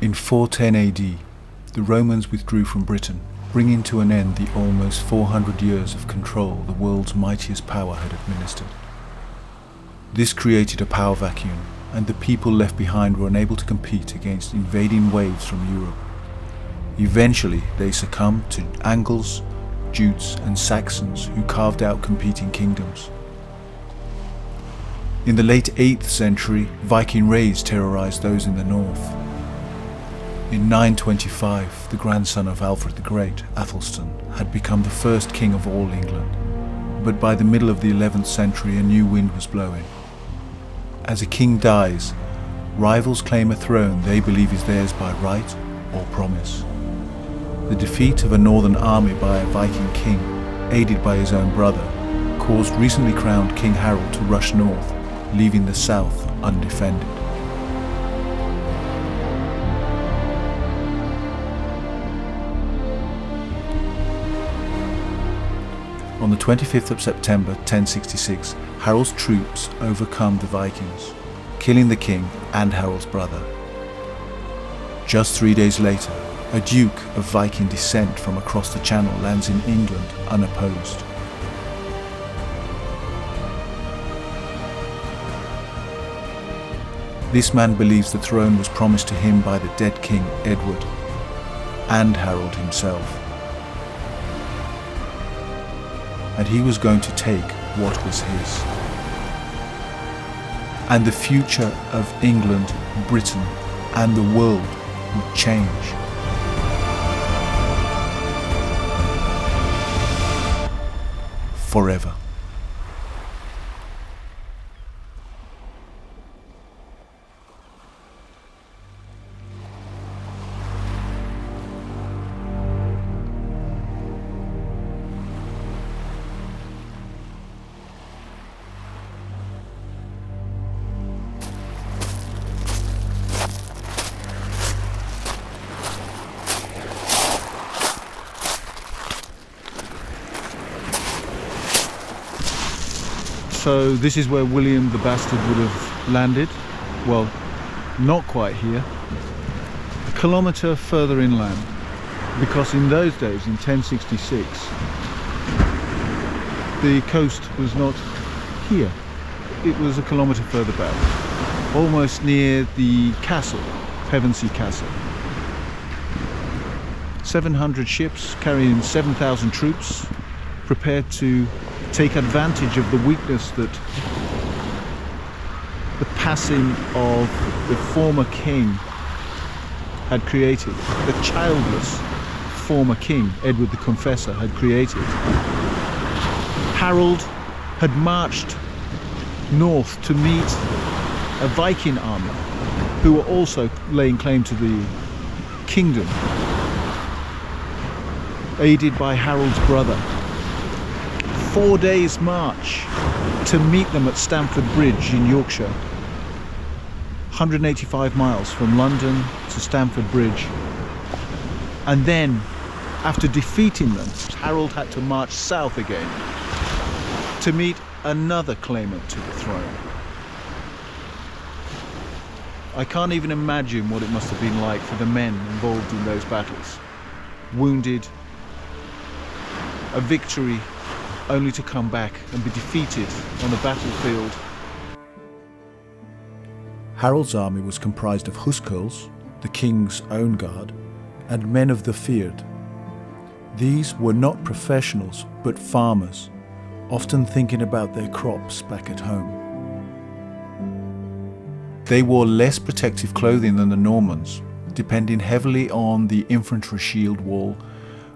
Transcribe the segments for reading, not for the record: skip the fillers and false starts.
In 410 AD, the Romans withdrew from Britain, bringing to an end the almost 400 years of control the world's mightiest power had administered. This created a power vacuum, and the people left behind were unable to compete against invading waves from Europe. Eventually, they succumbed to Angles, Jutes, and Saxons who carved out competing kingdoms. In the late 8th century, Viking raids terrorized those in the north. In 925, the grandson of Alfred the Great, Athelstan, had become the first king of all England, but by the middle of the 11th century a new wind was blowing. As a king dies, rivals claim a throne they believe is theirs by right or promise. The defeat of a northern army by a Viking king, aided by his own brother, caused recently crowned King Harold to rush north, leaving the south undefended. On the 25th of September 1066, Harold's troops overcome the Vikings, killing the king and Harold's brother. Just 3 days later, a duke of Viking descent from across the Channel lands in England unopposed. This man believes the throne was promised to him by the dead king Edward and Harold himself, and he was going to take what was his. And the future of England, Britain, and the world would change. Forever. So this is where William the Bastard would have landed. Well, not quite here. A kilometre further inland. Because in those days, in 1066, the coast was not here. It was a kilometre further back. Almost near the castle, Pevensey Castle. 700 ships carrying 7,000 troops, prepared to take advantage of the weakness that the passing of the former king had created, the childless former king, Edward the Confessor, had created. Harold had marched north to meet a Viking army who were also laying claim to the kingdom, aided by Harold's brother. 4 days march to meet them at Stamford Bridge in Yorkshire, 185 miles from London to Stamford Bridge. And then, after defeating them, Harold had to march south again to meet another claimant to the throne. I can't even imagine what it must have been like for the men involved in those battles. Wounded, a victory only to come back and be defeated on the battlefield. Harold's army was comprised of huscarls, the king's own guard, and men of the fyrd. These were not professionals, but farmers, often thinking about their crops back at home. They wore less protective clothing than the Normans, depending heavily on the infantry shield wall,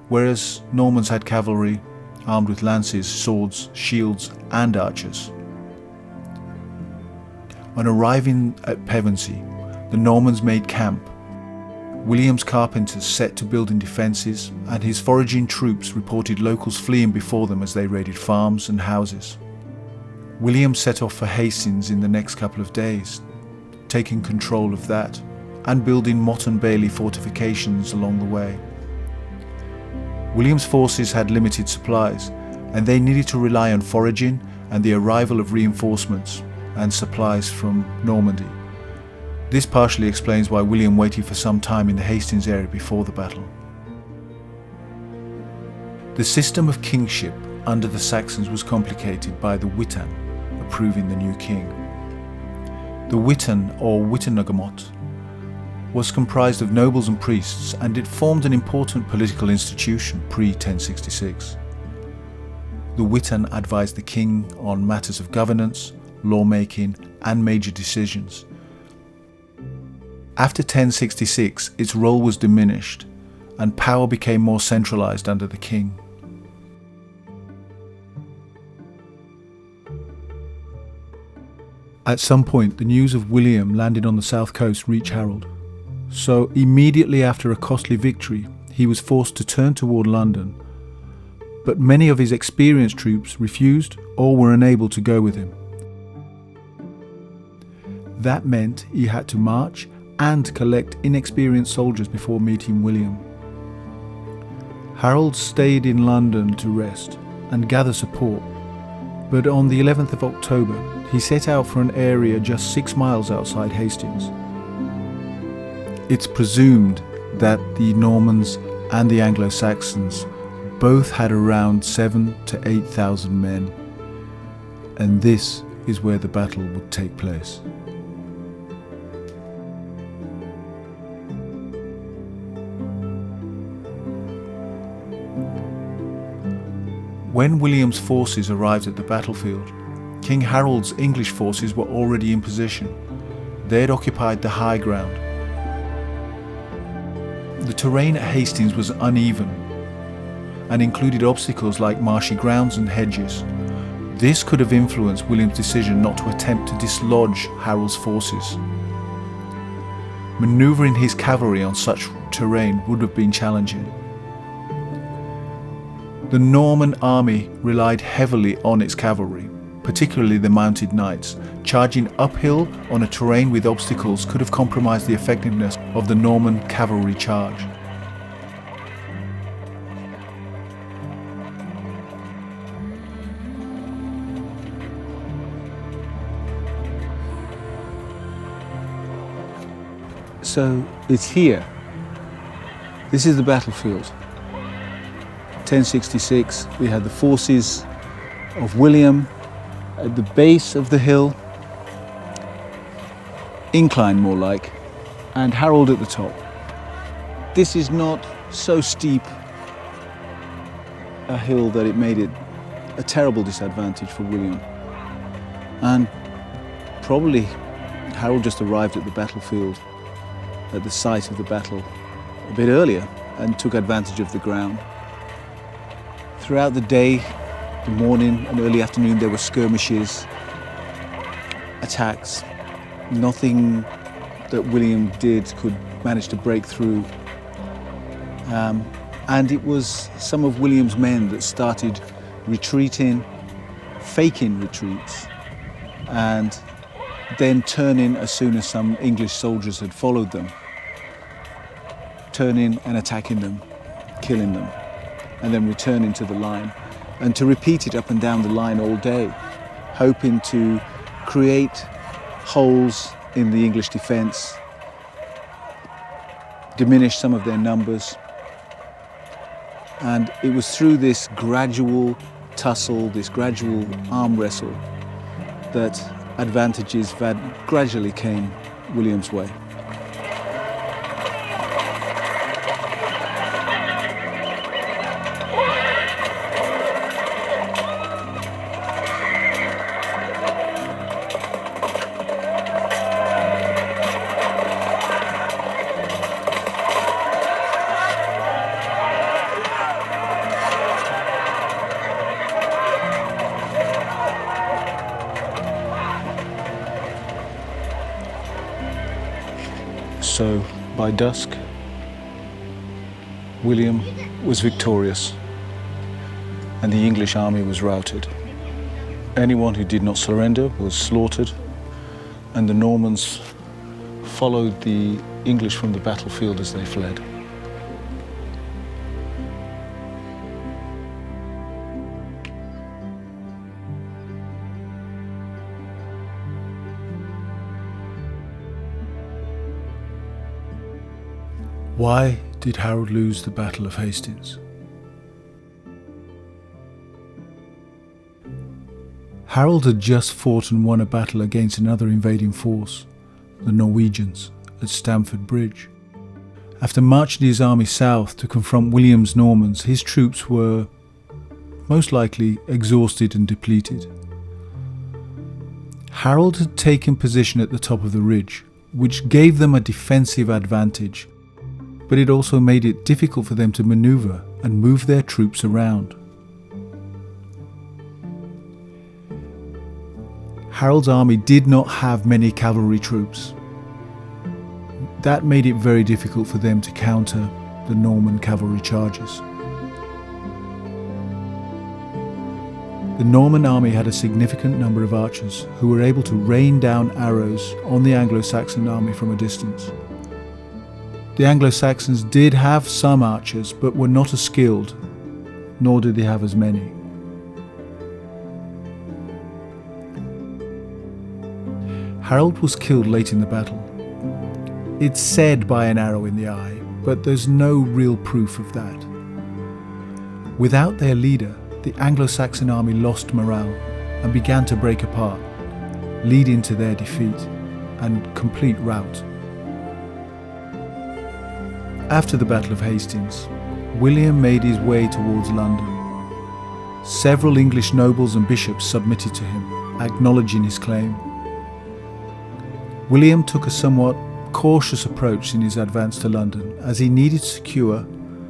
whereas Normans had cavalry, armed with lances, swords, shields, and archers. On arriving at Pevensey, the Normans made camp. William's carpenters set to building defences, and his foraging troops reported locals fleeing before them as they raided farms and houses. William set off for Hastings in the next couple of days, taking control of that, and building Motte and Bailey fortifications along the way. William's forces had limited supplies, and they needed to rely on foraging and the arrival of reinforcements and supplies from Normandy. This partially explains why William waited for some time in the Hastings area before the battle. The system of kingship under the Saxons was complicated by the Witan approving the new king. The Witan, or Witenagemot, was comprised of nobles and priests, and it formed an important political institution pre-1066. The Witan advised the king on matters of governance, lawmaking, and major decisions. After 1066, its role was diminished, and power became more centralized under the king. At some point, the news of William landing on the south coast reached Harold. So immediately after a costly victory, he was forced to turn toward London. But many of his experienced troops refused or were unable to go with him. That meant he had to march and collect inexperienced soldiers before meeting William. Harold stayed in London to rest and gather support, but on the 11th of October, he set out for an area just 6 miles outside Hastings. It's presumed that the Normans and the Anglo-Saxons both had around 7,000 to 8,000 men, and this is where the battle would take place. When William's forces arrived at the battlefield, King Harold's English forces were already in position. They had occupied the high ground. The terrain at Hastings was uneven and included obstacles like marshy grounds and hedges. This could have influenced William's decision not to attempt to dislodge Harold's forces. Maneuvering his cavalry on such terrain would have been challenging. The Norman army relied heavily on its cavalry, particularly the mounted knights. Charging uphill on a terrain with obstacles could have compromised the effectiveness of the Norman cavalry charge. So it's here. This is the battlefield. 1066, we had the forces of William at the base of the hill, incline more like, and Harold at the top. This is not so steep a hill that it made it a terrible disadvantage for William. And probably Harold just arrived at the battlefield, at the site of the battle, a bit earlier and took advantage of the ground. Throughout the day, the morning and early afternoon, there were skirmishes, attacks. Nothing that William did could manage to break through. And it was some of William's men that started retreating, faking retreats, and then turning as soon as some English soldiers had followed them, turning and attacking them, killing them, and then returning to the line, and to repeat it up and down the line all day, hoping to create holes in the English defence, diminish some of their numbers. And it was through this gradual tussle, this gradual arm wrestle, that advantages gradually came William's way. So, by dusk, William was victorious and the English army was routed. Anyone who did not surrender was slaughtered, and the Normans followed the English from the battlefield as they fled. Why did Harold lose the Battle of Hastings? Harold had just fought and won a battle against another invading force, the Norwegians, at Stamford Bridge. After marching his army south to confront William's Normans, his troops were most likely exhausted and depleted. Harold had taken position at the top of the ridge, which gave them a defensive advantage, but it also made it difficult for them to maneuver and move their troops around. Harold's army did not have many cavalry troops. That made it very difficult for them to counter the Norman cavalry charges. The Norman army had a significant number of archers who were able to rain down arrows on the Anglo-Saxon army from a distance. The Anglo-Saxons did have some archers, but were not as skilled, nor did they have as many. Harold was killed late in the battle. It's said by an arrow in the eye, but there's no real proof of that. Without their leader, the Anglo-Saxon army lost morale and began to break apart, leading to their defeat and complete rout. After the Battle of Hastings, William made his way towards London. Several English nobles and bishops submitted to him, acknowledging his claim. William took a somewhat cautious approach in his advance to London, as he needed to secure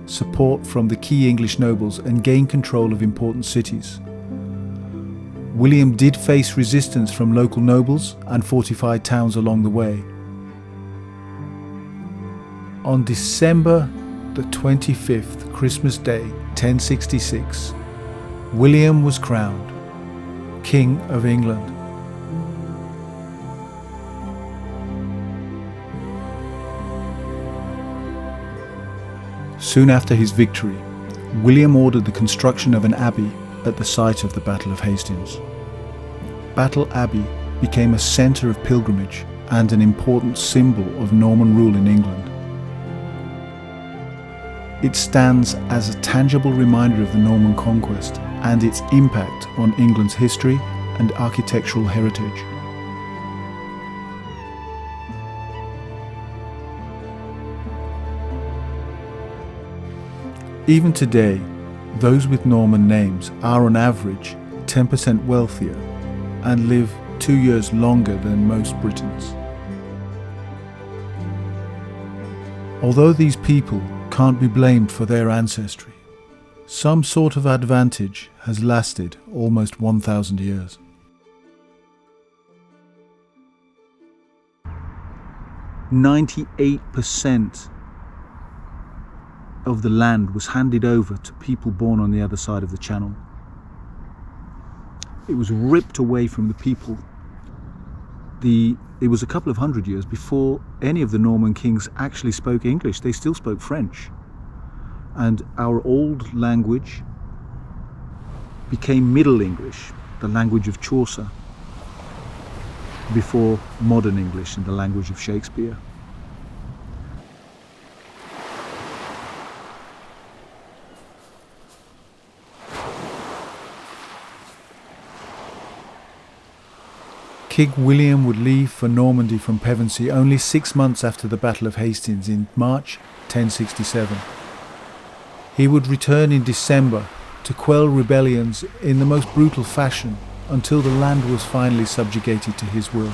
support from the key English nobles and gain control of important cities. William did face resistance from local nobles and fortified towns along the way. On December the 25th, Christmas Day, 1066, William was crowned King of England. Soon after his victory, William ordered the construction of an abbey at the site of the Battle of Hastings. Battle Abbey became a centre of pilgrimage and an important symbol of Norman rule in England. It stands as a tangible reminder of the Norman conquest and its impact on England's history and architectural heritage. Even today, those with Norman names are on average 10% wealthier and live 2 years longer than most Britons. Although these people can't be blamed for their ancestry, some sort of advantage has lasted almost 1,000 years. "98% of the land was handed over to people born on the other side of the Channel. It was ripped away from the people. It was a couple of hundred years before any of the Norman kings actually spoke English. They still spoke French. And our old language became Middle English, the language of Chaucer, before modern English and the language of Shakespeare. King William would leave for Normandy from Pevensey only 6 months after the Battle of Hastings in March 1067. He would return in December to quell rebellions in the most brutal fashion until the land was finally subjugated to his will.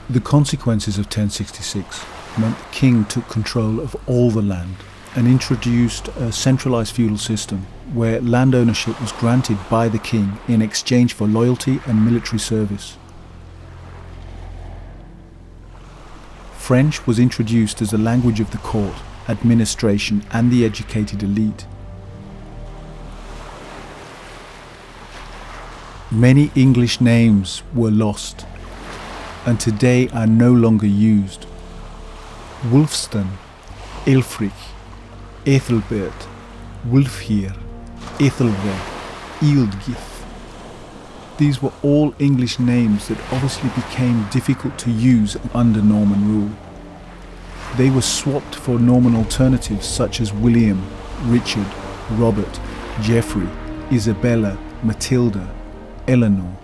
The consequences of 1066 meant the king took control of all the land and introduced a centralised feudal system where land ownership was granted by the king in exchange for loyalty and military service. French was introduced as the language of the court, administration and the educated elite. Many English names were lost and today are no longer used. Wulfstan, Elfric, Ethelbert, Wulfhere, Ethelred, Ealdgith. these were all English names that obviously became difficult to use under Norman rule. They were swapped for Norman alternatives such as William, Richard, Robert, Geoffrey, Isabella, Matilda, Eleanor.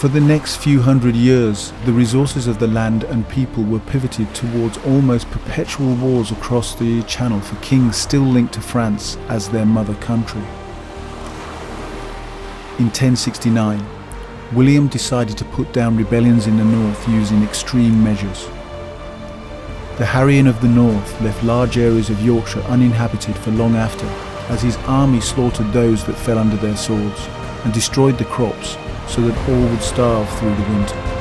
For the next few hundred years, the resources of the land and people were pivoted towards almost perpetual wars across the Channel for kings still linked to France as their mother country. In 1069, William decided to put down rebellions in the north using extreme measures. The harrying of the north left large areas of Yorkshire uninhabited for long after, as his army slaughtered those that fell under their swords and destroyed the crops so that all would starve through the winter.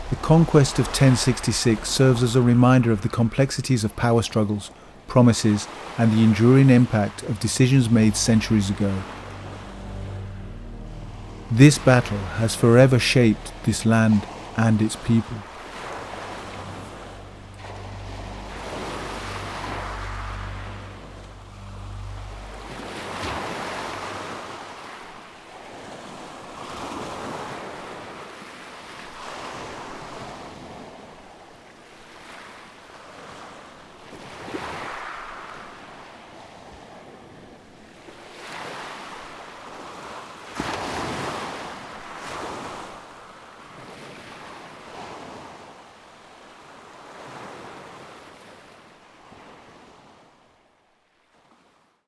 The conquest of 1066 serves as a reminder of the complexities of power struggles, promises, and the enduring impact of decisions made centuries ago. This battle has forever shaped this land and its people.